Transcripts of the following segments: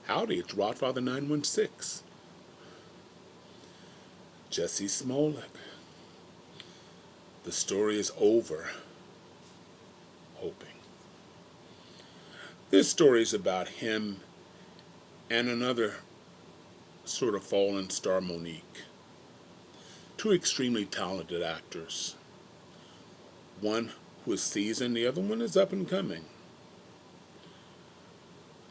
Howdy, it's Rodfather 916. Jussie Smolett. The story is over. Hoping. This story is about him and another sort of fallen star, Monique. Two extremely talented actors. One who is seasoned, the other one is up and coming.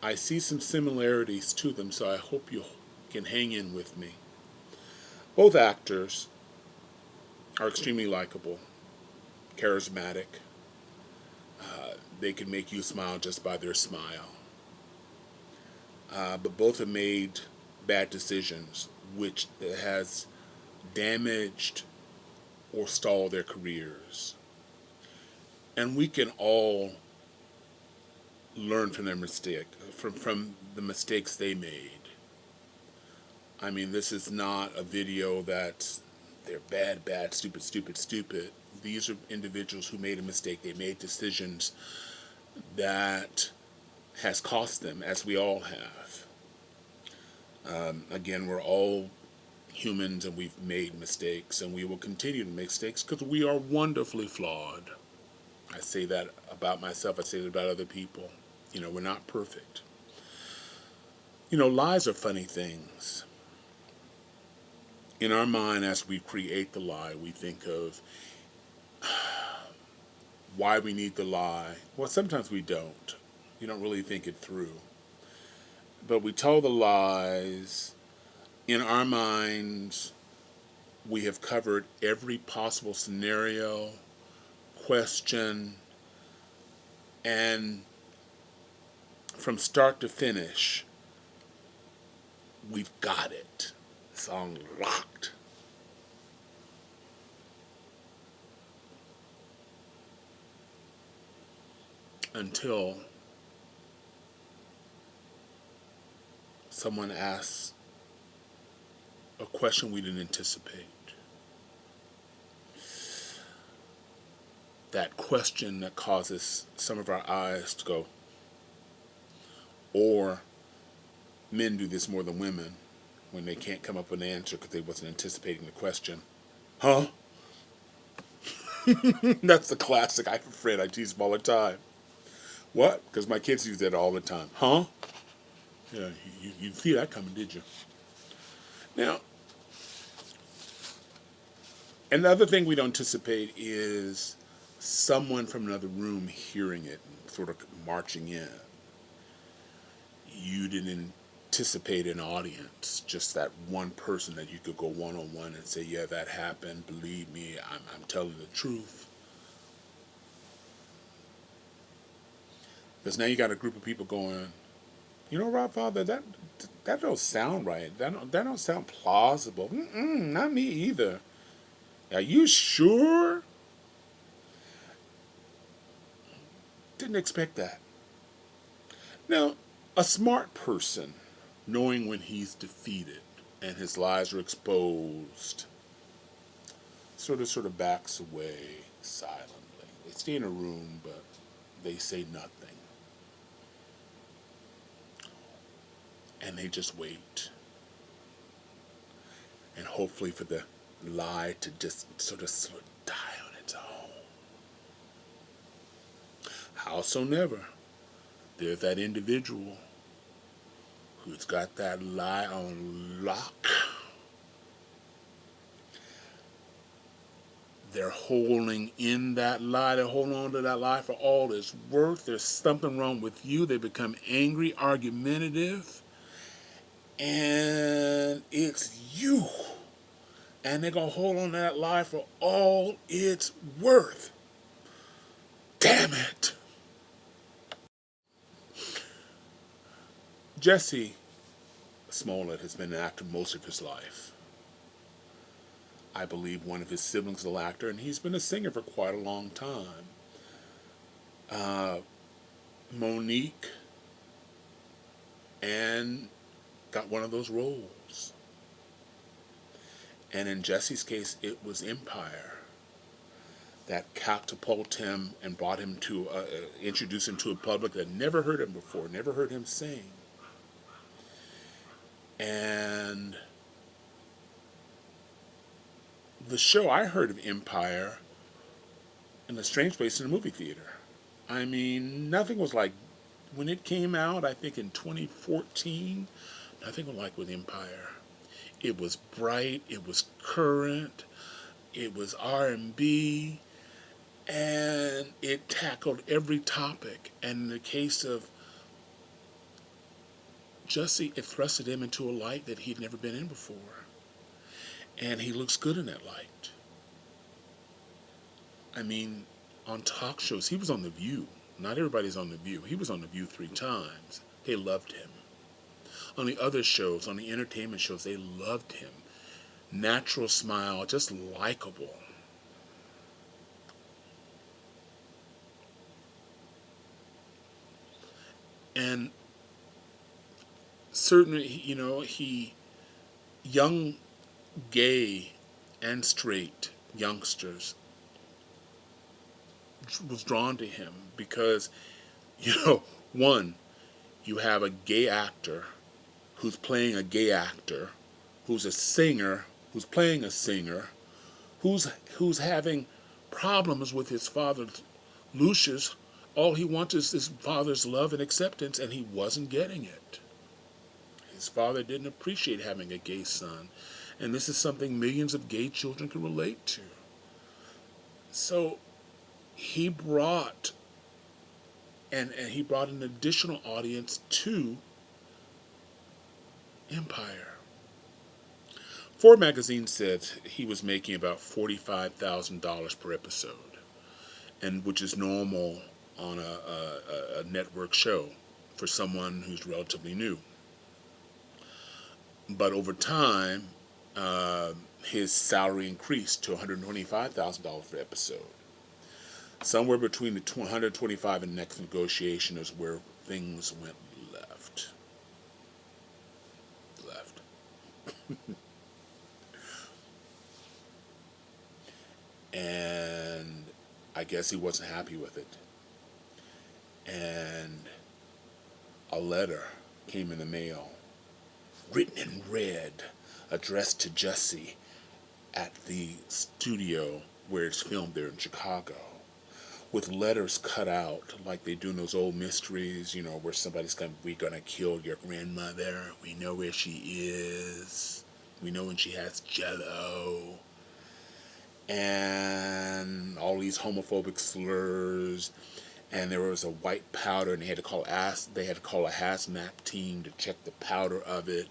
I see some similarities to them, so I hope you can hang in with me. Both actors are extremely likable, charismatic. They can make you smile just by their smile. But both have made bad decisions, which has damaged or stalled their careers. And we can all learn from their mistake, from the mistakes they made. I mean, this is not a video that they're bad, stupid. These are individuals who made a mistake. They made decisions that has cost them, as we all have. Again, we're all humans and we've made mistakes, and we will continue to make mistakes because we are wonderfully flawed. I say that about myself. I say that about other people. We're not perfect. Lies are funny things. In our mind, as we create the lie, we think of why we need the lie. Well, sometimes we don't. You don't really think it through. But we tell the lies. In our minds, we have covered every possible scenario, question, and from start to finish, we've got it. It's unlocked. Until someone asks a question we didn't anticipate. That question that causes some of our eyes to go. Or men do this more than women when they can't come up with an answer because they wasn't anticipating the question. Huh? That's the classic. I have a friend I tease them all the time. What? Because my kids use that all the time. Huh? Yeah, you see that coming, did you? Now, and the other thing we don't anticipate is someone from another room hearing it and sort of marching in. You didn't anticipate an audience, just that one person that you could go one-on-one and say, yeah, that happened. Believe me, I'm telling the truth. Because now you got a group of people going, Rob Father, that don't sound right. That don't sound plausible. Not me either. Are you sure? Didn't expect that. Now, a smart person, knowing when he's defeated and his lies are exposed, sort of backs away silently. They stay in a room, but they say nothing. And they just wait. And hopefully for the lie to just sort of die on its own. Howsoever, there's that individual who's got that lie on lock. They're holding in that lie. They're holding on to that lie for all it's worth. There's something wrong with you. They become angry, argumentative. And it's you. And they're going to hold on to that lie for all it's worth. Damn it. Jussie Smollett has been an actor most of his life. I believe one of his siblings is an actor, and he's been a singer for quite a long time. Monique and got one of those roles. And in Jussie's case, it was Empire that catapulted him and brought him to, introduced him to a public that never heard him before, never heard him sing. And the show, I heard of Empire in a strange place in a movie theater. I mean, nothing was like, when it came out, I think in 2014, nothing was like with Empire. It was bright, it was current, it was R&B, and it tackled every topic. And in the case of Jussie, it thrusted him into a light that he'd never been in before. And he looks good in that light. I mean, on talk shows, he was on The View. Not everybody's on The View. He was on The View 3 times. They loved him. On the other shows, on the entertainment shows, they loved him. Natural smile, just likable. And certainly, young gay and straight youngsters was drawn to him because, one, you have a gay actor who's playing a gay actor, who's a singer, who's playing a singer, who's having problems with his father, Lucius. All he wants is his father's love and acceptance, and he wasn't getting it. His father didn't appreciate having a gay son, and this is something millions of gay children can relate to. So he brought he brought an additional audience to Empire. Ford magazine said he was making about $45,000 per episode, and which is normal on a network show for someone who's relatively new. But over time, his salary increased to $125,000 per episode. Somewhere between the 125 and next negotiation is where things went left. And I guess he wasn't happy with it. And a letter came in the mail, written in red, addressed to Jussie at the studio where it's filmed there in Chicago, with letters cut out like they do in those old mysteries, where somebody's going, we're going to kill your grandmother. We know where she is. We know when she has jello. And all these homophobic slurs. And there was a white powder, and they had to call a hazmat team to check the powder of it.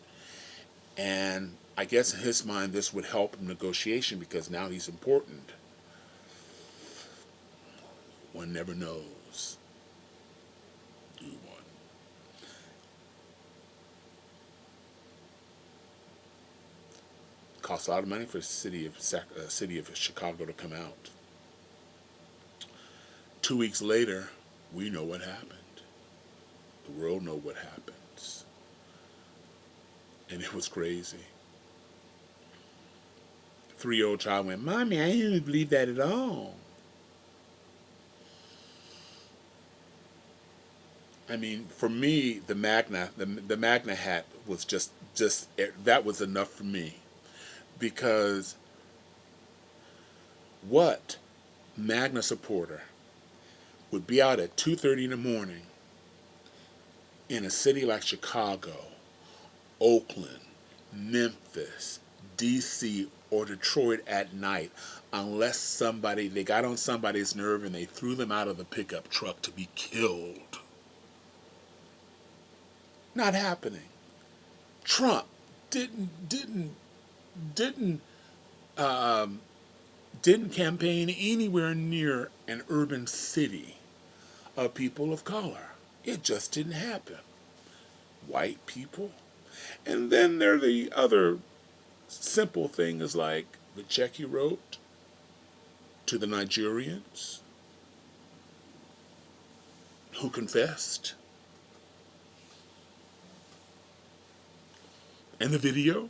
And I guess in his mind, this would help in negotiation because now he's important. One never knows. Do one. It costs a lot of money for the city of Chicago to come out. 2 weeks later, we know what happened. The world knows what happens. And it was crazy. 3-year-old child went, Mommy, I didn't believe that at all. I mean, for me, the Magna hat was just that was enough for me, because what Magna supporter would be out at 2:30 in the morning in a city like Chicago, Oakland, Memphis, D.C., or Detroit at night, unless they got on somebody's nerve and they threw them out of the pickup truck to be killed. Not happening. Trump didn't campaign anywhere near an urban city of people of color. It just didn't happen. White people. And then there are the other simple things like the check he wrote to the Nigerians who confessed. And the video.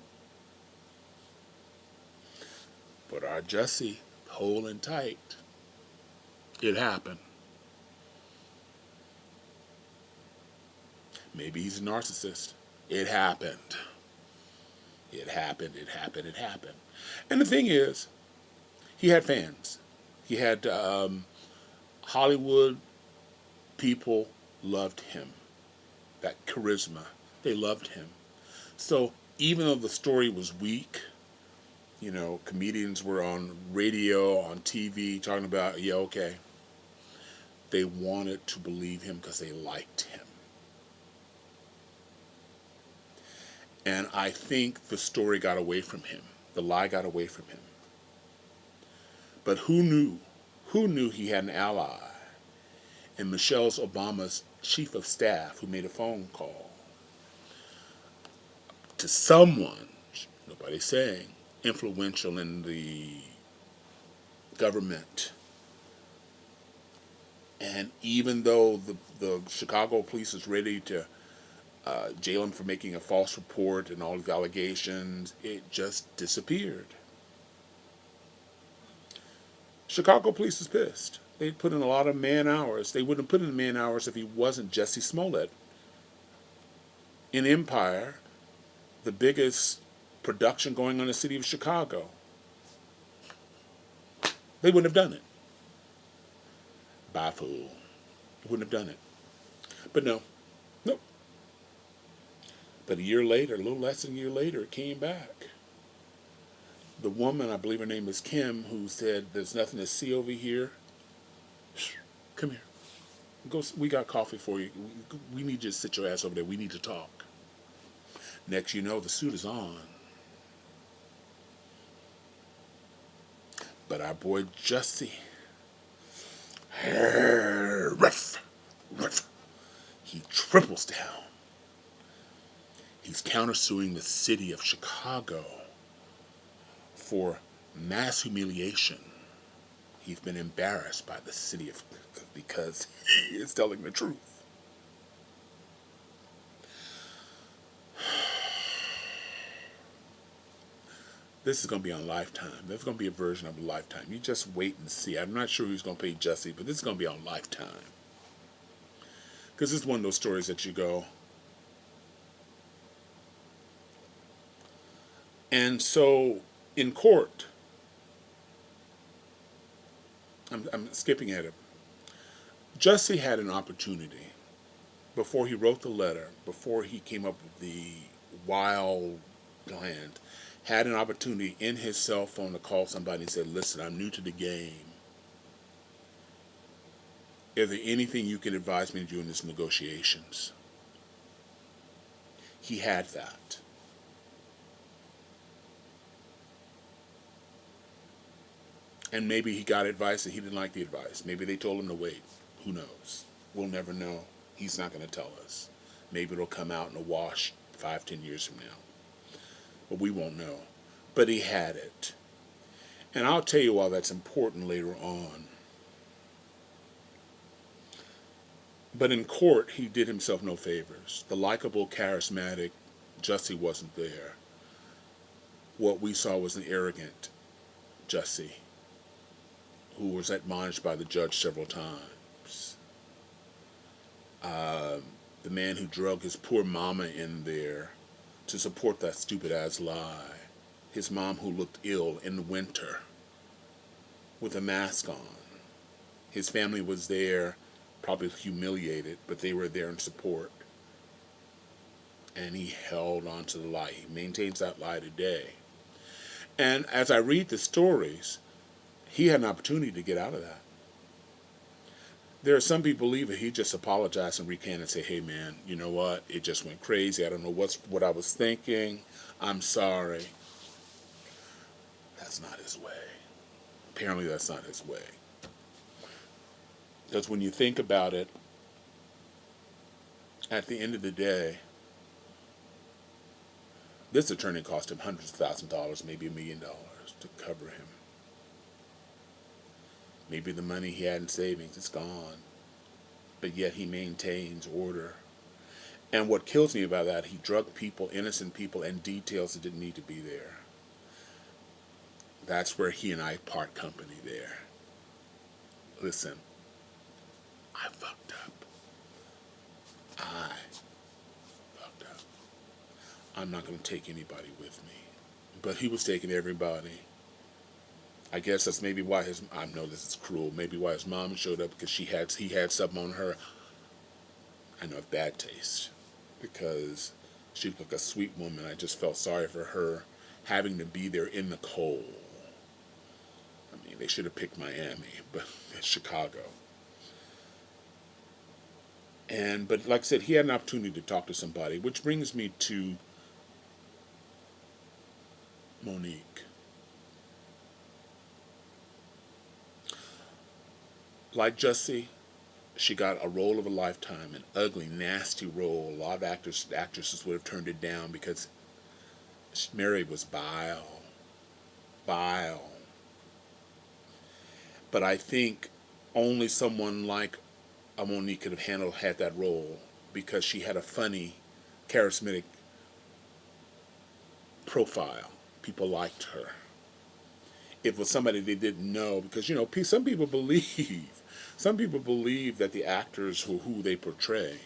But our Jussie, whole and tight. It happened. Maybe he's a narcissist. It happened. It happened, it happened, it happened. And the thing is, he had fans. He had Hollywood people loved him. That charisma. They loved him. So even though the story was weak, comedians were on radio, on TV, talking about, yeah, okay. They wanted to believe him because they liked him. And I think the story got away from him. The lie got away from him. But who knew? Who knew he had an ally in Michelle Obama's chief of staff who made a phone call to someone, nobody's saying, influential in the government. And even though the Chicago police is ready to jail him for making a false report and all these allegations, it just disappeared. Chicago police is pissed. They put in a lot of man hours. They wouldn't have put in man hours if he wasn't Jussie Smolett. In Empire, the biggest production going on in the city of Chicago. They wouldn't have done it. Bye, fool. They wouldn't have done it. But no. Nope. But a year later, a little less than a year later, it came back. The woman, I believe her name is Kim, who said, there's nothing to see over here. Come here. We got coffee for you. We need you to sit your ass over there. We need to talk. Next you know, the suit is on. But our boy Jussie, he triples down. He's countersuing the city of Chicago for mass humiliation. He's been embarrassed by the city because he is telling the truth. This is going to be on Lifetime. There's going to be a version of Lifetime. You just wait and see. I'm not sure who's going to pay Jussie, but this is going to be on Lifetime. Because it's one of those stories that you go. And so in court, I'm skipping ahead. Jussie had an opportunity before he wrote the letter, before he came up with the wild plan, had an opportunity in his cell phone to call somebody and say, listen, I'm new to the game. Is there anything you can advise me to do in these negotiations? He had that. And maybe he got advice and he didn't like the advice. Maybe they told him to wait. Who knows? We'll never know. He's not going to tell us. Maybe it'll come out in a wash 5-10 years from now. But we won't know. But he had it. And I'll tell you why that's important later on. But in court, he did himself no favors. The likable, charismatic Jussie wasn't there. What we saw was an arrogant Jussie, who was admonished by the judge several times. The man who drug his poor mama in there to support that stupid-ass lie. His mom who looked ill in the winter with a mask on. His family was there, probably humiliated, but they were there in support. And he held on to the lie. He maintains that lie today. And as I read the stories, he had an opportunity to get out of that. There are some people believe that he just apologized and recanted and say, hey man, you know what? It just went crazy. I don't know what I was thinking. I'm sorry. That's not his way. Apparently that's not his way. Because when you think about it, at the end of the day, this attorney cost him hundreds of thousands of dollars, maybe $1 million to cover him. Maybe the money he had in savings is gone, but yet he maintains order. And what kills me about that, he drugged people, innocent people, and details that didn't need to be there. That's where he and I part company there. Listen, I fucked up. I fucked up. I'm not going to take anybody with me. But he was taking everybody. I guess that's maybe why I know this is cruel, maybe why his mom showed up, because he had something on her. I know it's bad taste, because she looked like a sweet woman. I just felt sorry for her having to be there in the cold. I mean, they should have picked Miami, but it's Chicago. But like I said, he had an opportunity to talk to somebody, which brings me to Monique. Like Jussie, she got a role of a lifetime, an ugly, nasty role. A lot of actresses would have turned it down because Mary was vile, vile. But I think only someone like a Monique could have had that role, because she had a funny, charismatic profile. People liked her. It was somebody they didn't know, because some people believe that the actors who they portray.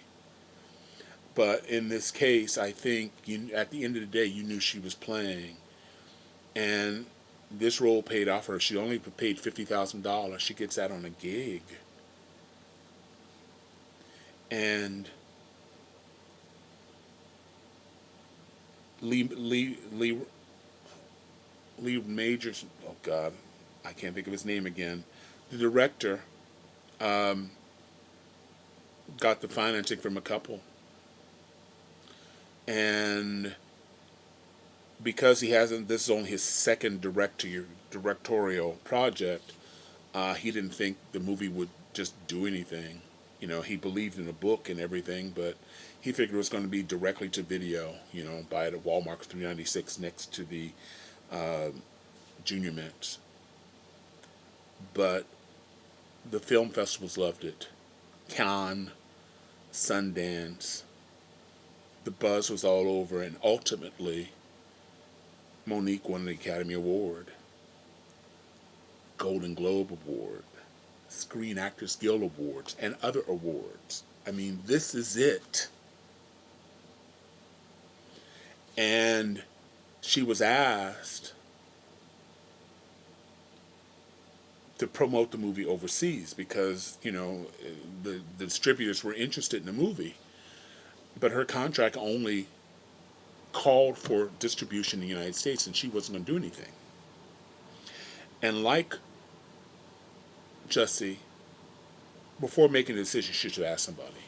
But in this case, I think at the end of the day, you knew she was playing, and this role paid off her. She only paid $50,000. She gets that on a gig, and Lee Majors. Oh God, I can't think of his name again. The director got the financing from a couple, and because he hasn't, this is only his second directorial project. He didn't think the movie would just do anything. He believed in the book and everything, but he figured it was going to be directly to video. Buy it at Walmart 396 next to the Junior Mints. But the film festivals loved it. Cannes, Sundance, the buzz was all over, and ultimately, Monique won the Academy Award, Golden Globe Award, Screen Actors Guild Awards, and other awards. I mean, this is it. And she was asked to promote the movie overseas, because, the distributors were interested in the movie. But her contract only called for distribution in the United States, and she wasn't going to do anything. And like Jussie, before making a decision, she should ask somebody,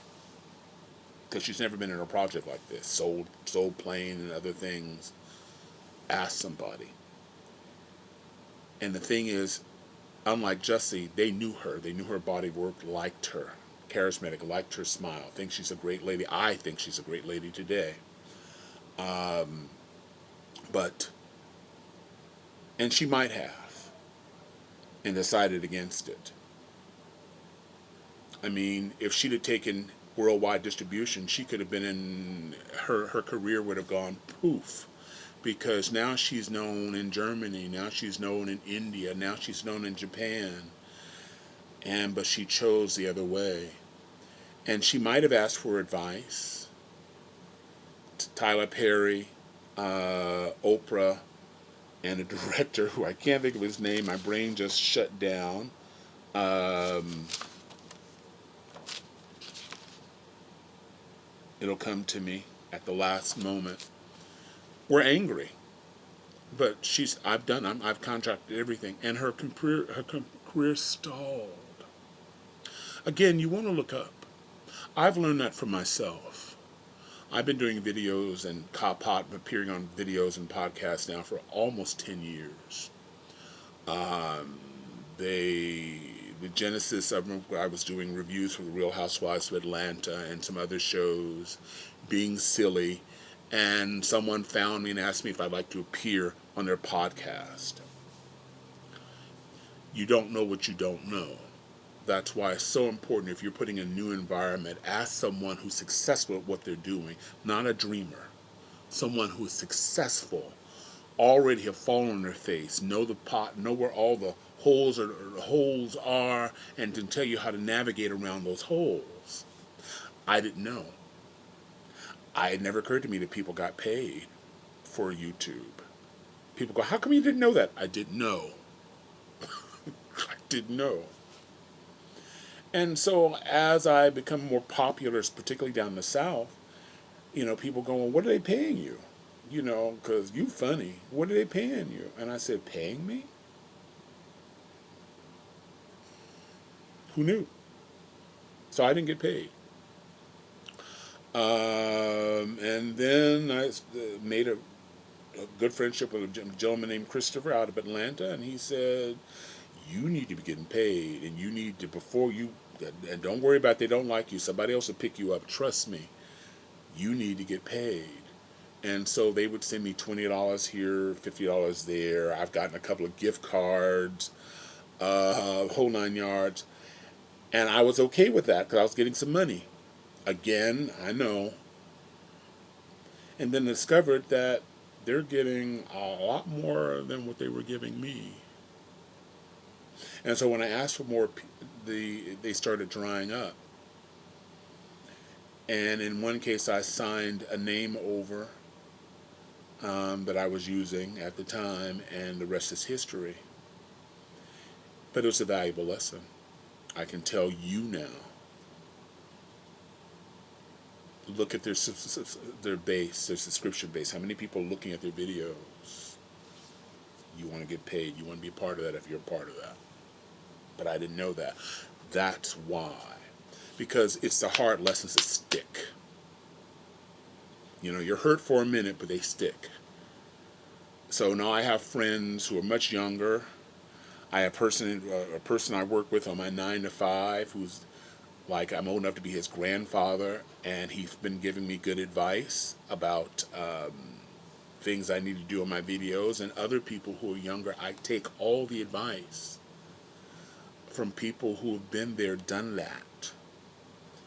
because she's never been in a project like this. Sold Plane and other things. Ask somebody. And the thing is, unlike Jussie, they knew her. They knew her body work, liked her. Charismatic, liked her smile. Think she's a great lady. I think she's a great lady today. And she might have, and decided against it. I mean, if she'd have taken worldwide distribution, she could have been her career would have gone poof. Because now she's known in Germany, now she's known in India, now she's known in Japan. But she chose the other way. And she might have asked for advice to Tyler Perry, Oprah, and a director who I can't think of his name. My brain just shut down. It'll come to me at the last moment. We're angry, but I've contracted everything, and her career stalled. Again, you want to look up. I've learned that for myself. I've been doing videos and appearing on videos and podcasts now for almost 10 years. The genesis of I was doing reviews for the Real Housewives of Atlanta and some other shows, being silly, and someone found me and asked me if I'd like to appear on their podcast. You don't know what you don't know. That's why it's so important, if you're putting a new environment, ask someone who's successful at what they're doing, not a dreamer. Someone who is successful, already have fallen on their face, know the pot, know where all the holes are, and can tell you how to navigate around those holes. I didn't know. it never occurred to me that people got paid for YouTube. People go, how come you didn't know that? I didn't know. I didn't know. And so as I become more popular, particularly down the South, people go, well, what are they paying you? Because you funny. What are they paying you? And I said, paying me? Who knew? So I didn't get paid. And then I made a good friendship with a gentleman named Christopher out of Atlanta, and he said, you need to be getting paid, and you need to, and don't worry about they don't like you. Somebody else will pick you up. Trust me. You need to get paid. And so they would send me $20 here, $50 there. I've gotten a couple of gift cards, whole 9 yards. And I was okay with that because I was getting some money. Again, I know. And then discovered that they're getting a lot more than what they were giving me. And so when I asked for more, they started drying up. And in one case, I signed a name over that I was using at the time, and the rest is history. But it was a valuable lesson. I can tell you now. Look at their base, their subscription base. How many people are looking at their videos? You want to get paid. You want to be a part of that if you're a part of that. But I didn't know that. That's why. Because it's the hard lessons that stick. You're hurt for a minute, but they stick. So now I have friends who are much younger. I have a person I work with on my 9 to 5 who's like, I'm old enough to be his grandfather, and he's been giving me good advice about things I need to do on my videos. And other people who are younger, I take all the advice from people who have been there, done that,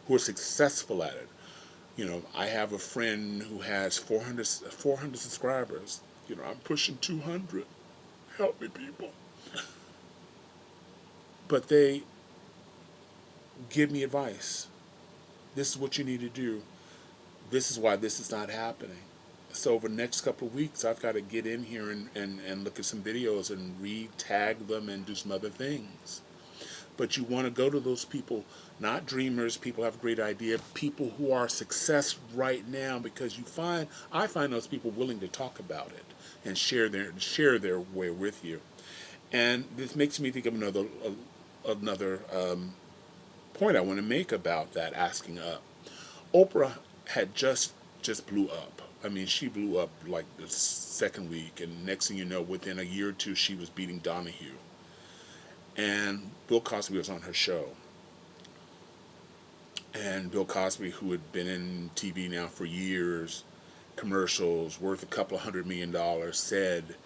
who are successful at it. I have a friend who has 400 subscribers. I'm pushing 200. Help me, people. But they give me advice. This is what you need to do. This is why this is not happening. So over the next couple of weeks, I've got to get in here and look at some videos and re-tag them and do some other things. But you want to go to those people, not dreamers, people have a great idea, people who are success right now, because I find those people willing to talk about it and share their way with you. And this makes me think of another point I want to make about that asking up. Oprah had just blew up. I mean, she blew up like the second week, and next thing you know, within a year or two, she was beating Donahue. And Bill Cosby was on her show. And Bill Cosby, who had been in TV now for years, commercials worth a couple of $100 million, said,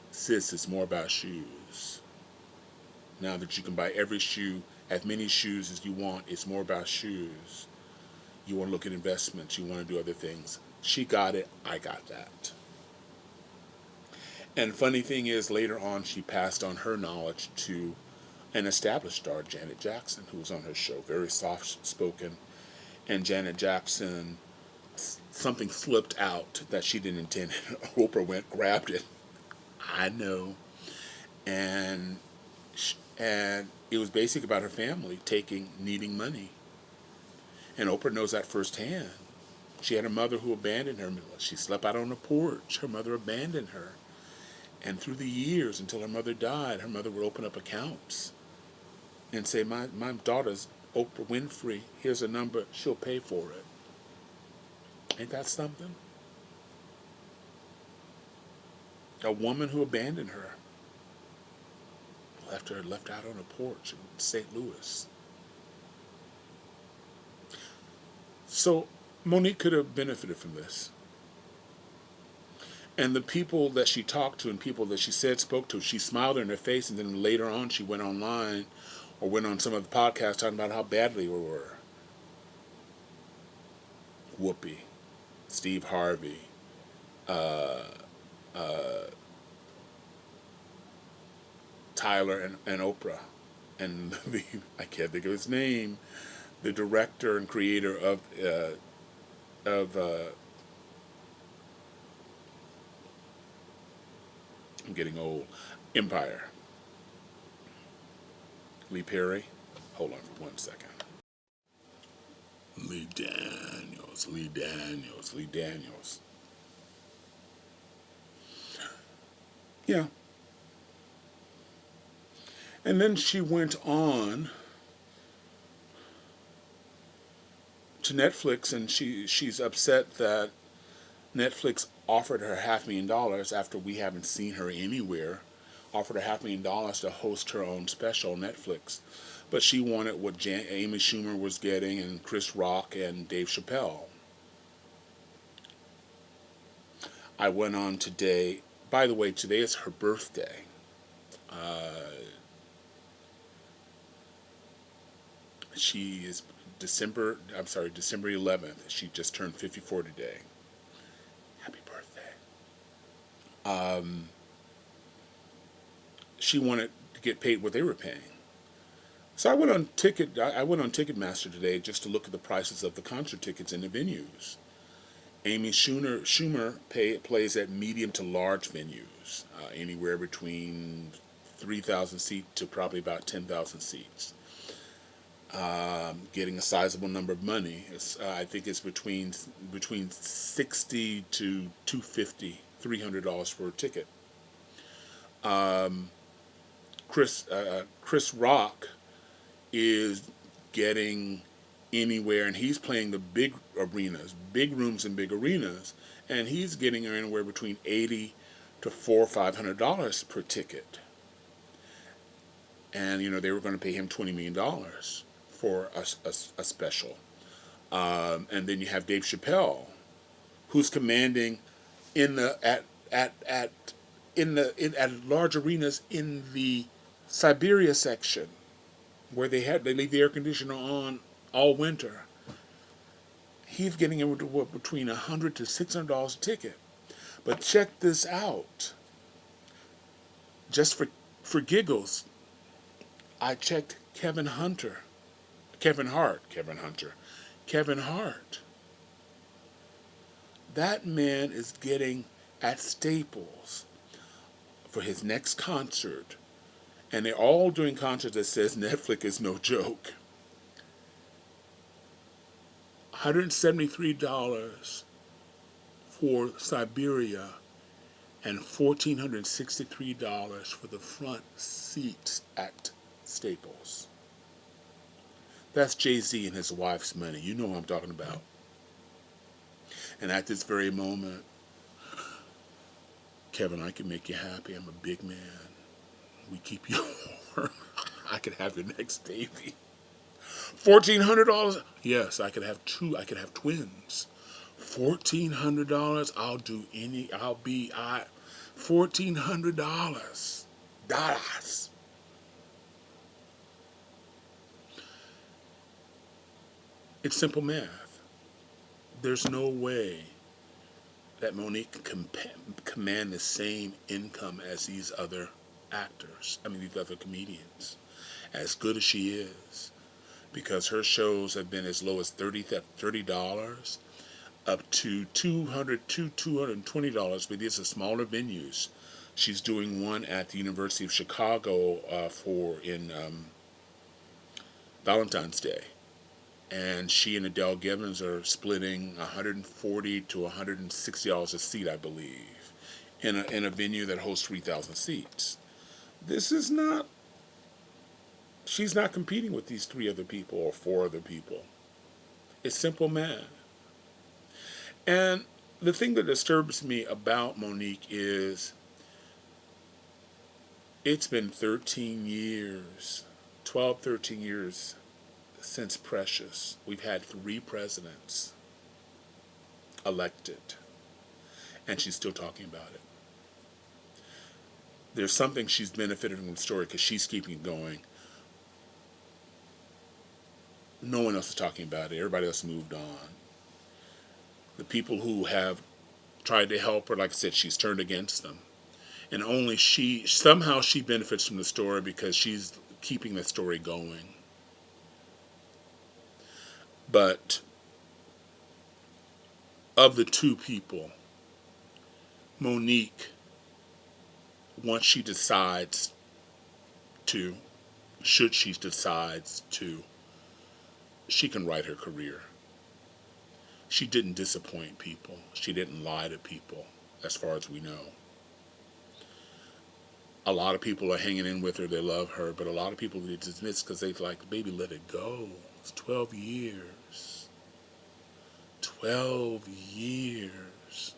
sis, it's more about shoes. Now that you can buy every shoe, as many shoes as you want, it's more about shoes. You want to look at investments, you want to do other things. She got it, I got that. And funny thing is, later on, she passed on her knowledge to an established star, Janet Jackson, who was on her show, very soft-spoken. And Janet Jackson, something slipped out that she didn't intend. Oprah grabbed it. I know. And it was basically about her family needing money. And Oprah knows that firsthand. She had a mother who abandoned her. She slept out on the porch. Her mother abandoned her. And through the years, until her mother died, her mother would open up accounts and say, my daughter's Oprah Winfrey, here's a number, she'll pay for it. Ain't that something? A woman who abandoned her, left out on a porch in St. Louis. So Monique could have benefited from this. And the people that she talked to and people that she spoke to, she smiled in their face, and then later on she went online or went on some of the podcasts talking about how badly we were. Whoopi, Steve Harvey, Tyler and Oprah, and I can't think of his name, the director and creator of getting old. Empire. Lee Perry. Hold on for 1 second. Lee Daniels, Lee Daniels, Lee Daniels. Yeah. And then she went on to Netflix, and she's upset that Netflix offered her $500,000 after we haven't seen her anywhere. Offered her $500,000 to host her own special on Netflix, but she wanted what Amy Schumer was getting, and Chris Rock and Dave Chappelle. I went on today. By the way, today is her birthday. She is December 11th. She just turned 54 today. Happy birthday. She wanted to get paid what they were paying. So I went on Ticketmaster today just to look at the prices of the concert tickets in the venues. Amy Schumer plays at medium to large venues, anywhere between 3,000 seats to probably about 10,000 seats. Getting a sizable number of money. I think it's between $60 to $250, $300 for a ticket. Chris Rock is getting anywhere, and he's playing the big arenas, big rooms in big arenas, and he's getting anywhere between $80 to $400 or $500 per ticket. And they were going to pay him $20 million for a special. And then you have Dave Chappelle, who's commanding at large arenas in the Siberia section, where they leave the air conditioner on all winter. He's getting between $100 to $600 a ticket. But check this out. Just for giggles, I checked Kevin Hart. That man is getting at Staples for his next concert, and they're all doing concerts that says Netflix is no joke. $173 for Siberia and $1,463 for the front seats at Staples. That's Jay-Z and his wife's money. You know what I'm talking about. And at this very moment, Kevin, I can make you happy. I'm a big man. We keep you warm. I could have your next baby. $1,400? Yes, I could have two. I could have twins. $1,400? $1,400. Dollars. It's simple math. There's no way that Monique can command the same income as these other actors. These other comedians. As good as she is. Because her shows have been as low as $30 up to $220, but these are smaller venues. She's doing one at the University of Chicago in Valentine's Day. And she and Adele Givens are splitting $140 to $160 a seat, I believe, in a venue that hosts 3,000 seats. She's not competing with these 3 other people or 4 other people. It's simple math. And the thing that disturbs me about Monique is it's been 13 years since Precious. We've had 3 presidents elected, and she's still talking about it. There's something she's benefited from the story because she's keeping it going. No one else is talking about it. Everybody else moved on. The people who have tried to help her, like I said, she's turned against them. And only somehow she benefits from the story because she's keeping the story going. But of the 2 people, Monique once she decides to, should she decides to, she can write her career. She didn't disappoint people. She didn't lie to people, as far as we know. A lot of people are hanging in with her. They love her. But a lot of people get dismissed because they're like, baby, let it go. It's 12 years. 12 years.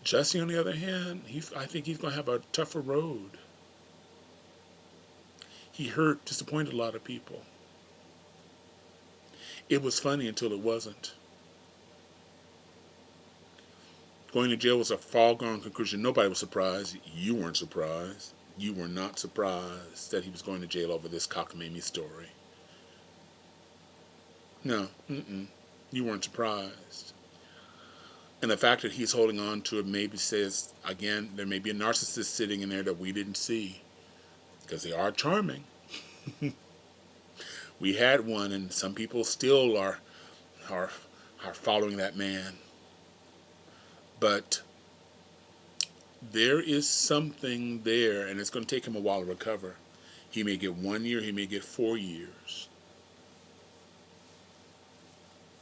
Jussie, on the other hand, I think he's going to have a tougher road. He hurt, disappointed a lot of people. It was funny until it wasn't. Going to jail was a foregone conclusion. Nobody was surprised. You weren't surprised. You were not surprised that he was going to jail over this cockamamie story. No, you weren't surprised. And the fact that he's holding on to it maybe says, again, there may be a narcissist sitting in there that we didn't see. Because they are charming. We had one, and some people still are following that man. But there is something there, and it's going to take him a while to recover. He may get 1 year, he may get 4 years.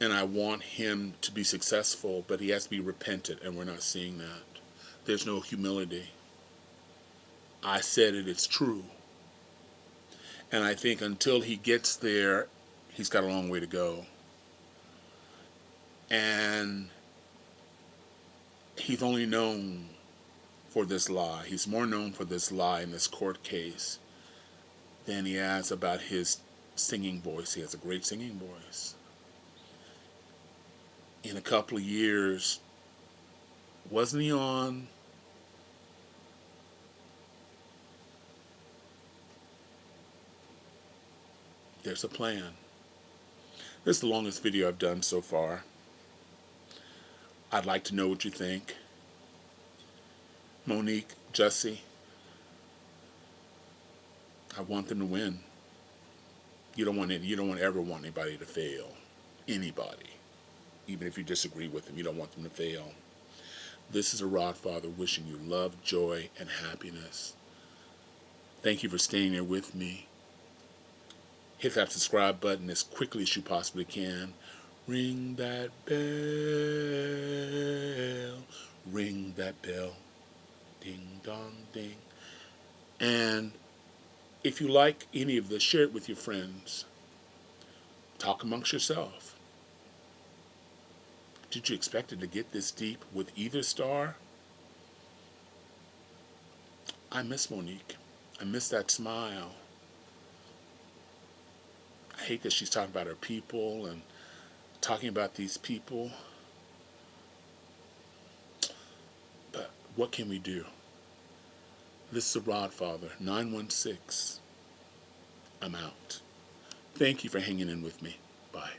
And I want him to be successful, but he has to be repentant, and we're not seeing that. There's no humility. I said it, it's true. And I think until he gets there, he's got a long way to go. And he's only known for this lie. He's more known for this lie in this court case than he has about his singing voice. He has a great singing voice. In a couple of years, wasn't he on? There's a plan. This is the longest video I've done so far. I'd like to know what you think. Monique, Jussie, I want them to win. You don't ever want anybody to fail. Anybody. Even if you disagree with them, you don't want them to fail. This is a Rod Father wishing you love, joy, and happiness. Thank you for staying here with me. Hit that subscribe button as quickly as you possibly can. Ring that bell. Ring that bell. Ding, dong, ding. And if you like any of this, share it with your friends. Talk amongst yourself. Did you expect it to get this deep with either star? I miss Monique. I miss that smile. I hate that she's talking about her people and talking about these people. But what can we do? This is the Rod Father, 916. I'm out. Thank you for hanging in with me. Bye.